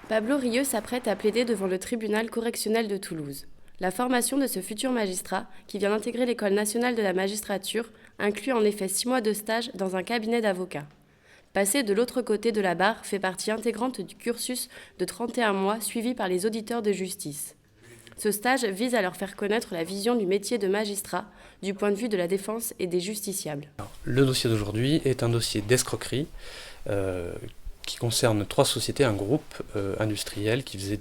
Pablo Rieux s'apprête à plaider devant le tribunal correctionnel de Toulouse. La formation de ce futur magistrat, qui vient d'intégrer l'École nationale de la magistrature, inclut en effet 6 mois de stage dans un cabinet d'avocats. Passer de l'autre côté de la barre fait partie intégrante du cursus de 31 mois suivi par les auditeurs de justice. Ce stage vise à leur faire connaître la vision du métier de magistrat du point de vue de la défense et des justiciables. Le dossier d'aujourd'hui est un dossier d'escroquerie qui concerne 3 sociétés, un groupe industriel qui faisait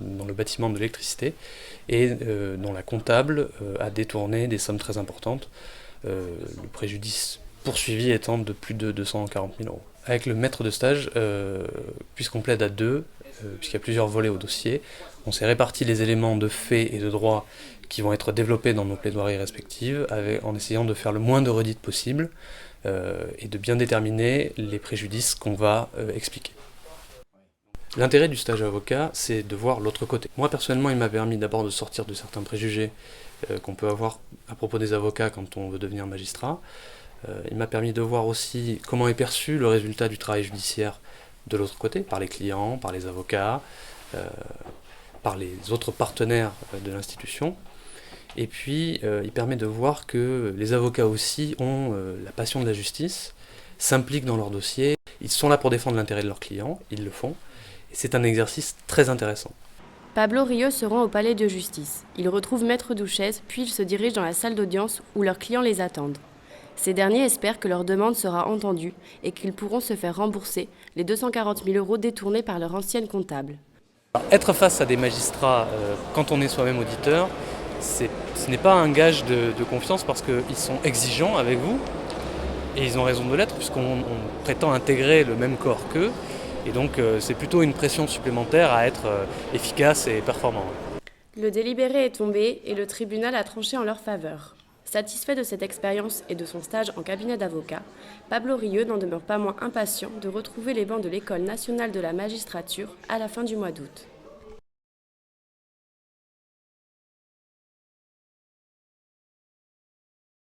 dans le bâtiment de l'électricité et dont la comptable a détourné des sommes très importantes, le préjudice poursuivi étant de plus de 240 000 euros. Avec le maître de stage, puisqu'on plaide à 2, puisqu'il y a plusieurs volets au dossier, on s'est réparti les éléments de fait et de droit qui vont être développés dans nos plaidoiries respectives, en essayant de faire le moins de redites possible et de bien déterminer les préjudices qu'on va expliquer. L'intérêt du stage avocat, c'est de voir l'autre côté. Moi, personnellement, il m'a permis d'abord de sortir de certains préjugés qu'on peut avoir à propos des avocats quand on veut devenir magistrat. Il m'a permis de voir aussi comment est perçu le résultat du travail judiciaire de l'autre côté, par les clients, par les avocats, par les autres partenaires de l'institution. Et puis, il permet de voir que les avocats aussi ont la passion de la justice, s'impliquent dans leur dossier, ils sont là pour défendre l'intérêt de leurs clients, ils le font, et c'est un exercice très intéressant. Pablo Rieux se rend au palais de justice. Il retrouve Maître Douchèze, puis il se dirige dans la salle d'audience où leurs clients les attendent. Ces derniers espèrent que leur demande sera entendue et qu'ils pourront se faire rembourser les 240 000 euros détournés par leur ancienne comptable. Être face à des magistrats quand on est soi-même auditeur, ce n'est pas un gage de confiance parce qu'ils sont exigeants avec vous, et ils ont raison de l'être puisqu'on prétend intégrer le même corps qu'eux, et donc c'est plutôt une pression supplémentaire à être efficace et performant. Le délibéré est tombé et le tribunal a tranché en leur faveur. Satisfait de cette expérience et de son stage en cabinet d'avocat, Pablo Rieux n'en demeure pas moins impatient de retrouver les bancs de l'École nationale de la magistrature à la fin du mois d'août.